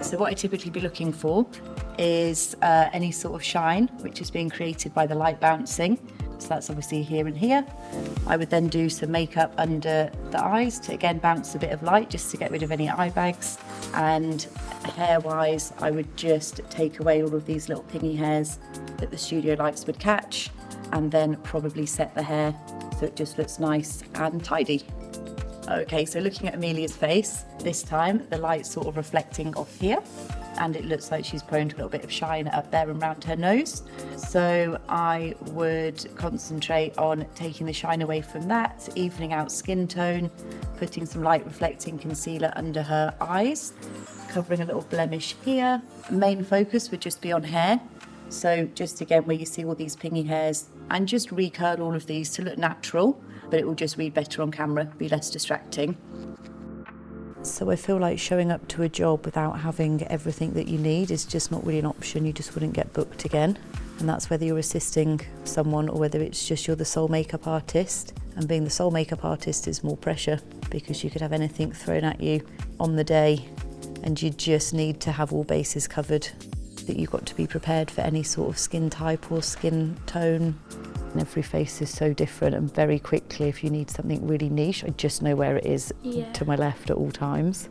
So what I typically be looking for is any sort of shine, which is being created by the light bouncing. So that's obviously here and here. I would then do some makeup under the eyes to again bounce a bit of light just to get rid of any eye bags. And hair-wise, I would just take away all of these little pingy hairs that the studio lights would catch, and then probably set the hair so it just looks nice and tidy. Okay, so looking at Amelia's face, this time the light's sort of reflecting off here, and it looks like she's prone to a little bit of shine up there and around her nose. So I would concentrate on taking the shine away from that, evening out skin tone, putting some light reflecting concealer under her eyes, covering a little blemish here. Main focus would just be on hair. So just again where you see all these pingy hairs, and just recurl all of these to look natural, but it will just read better on camera, be less distracting. So I feel like showing up to a job without having everything that you need is just not really an option. You just wouldn't get booked again. And that's whether you're assisting someone or whether it's just you're the sole makeup artist. And being the sole makeup artist is more pressure because you could have anything thrown at you on the day and you just need to have all bases covered. That you've got to be prepared for any sort of skin type or skin tone. And every face is so different, and very quickly if you need something really niche, I just know where it is to my left at all times.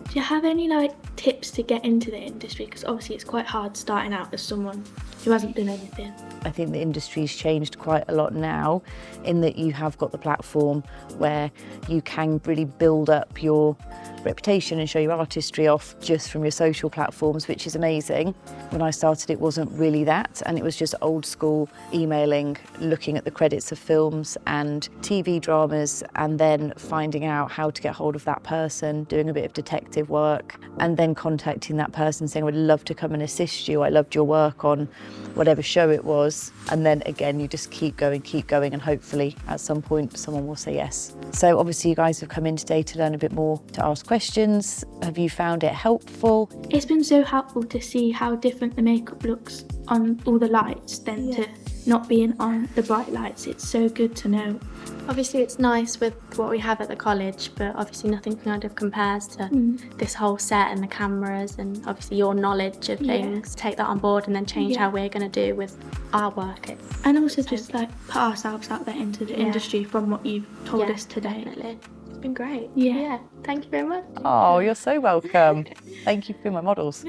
Do you have any tips to get into the industry? Because obviously it's quite hard starting out as someone who hasn't done anything. I think the industry's changed quite a lot now in that you have got the platform where you can really build up your reputation and show your artistry off just from your social platforms, which is amazing. When I started, it wasn't really that, and it was just old school emailing, looking at the credits of films and TV dramas, and then finding out how to get hold of that person, doing a bit of detective work, and then contacting that person saying, I would love to come and assist you. I loved your work on whatever show it was. And then again, you just keep going, and hopefully at some point someone will say yes. So obviously you guys have come in today to learn a bit more, to ask questions. Have you found it helpful? It's been so helpful to see how different the makeup looks on all the lights than to not being on the bright lights. It's so good to know. Obviously it's nice with what we have at the college, but obviously nothing kind of compares to this whole set and the cameras and obviously your knowledge of things. Take that on board and then change how we're going to do with our work. And also just put ourselves out there into the industry from what you've told us today. Definitely. It's been great. Yeah. Thank you very much. Oh, you're so welcome. Thank you for being my models.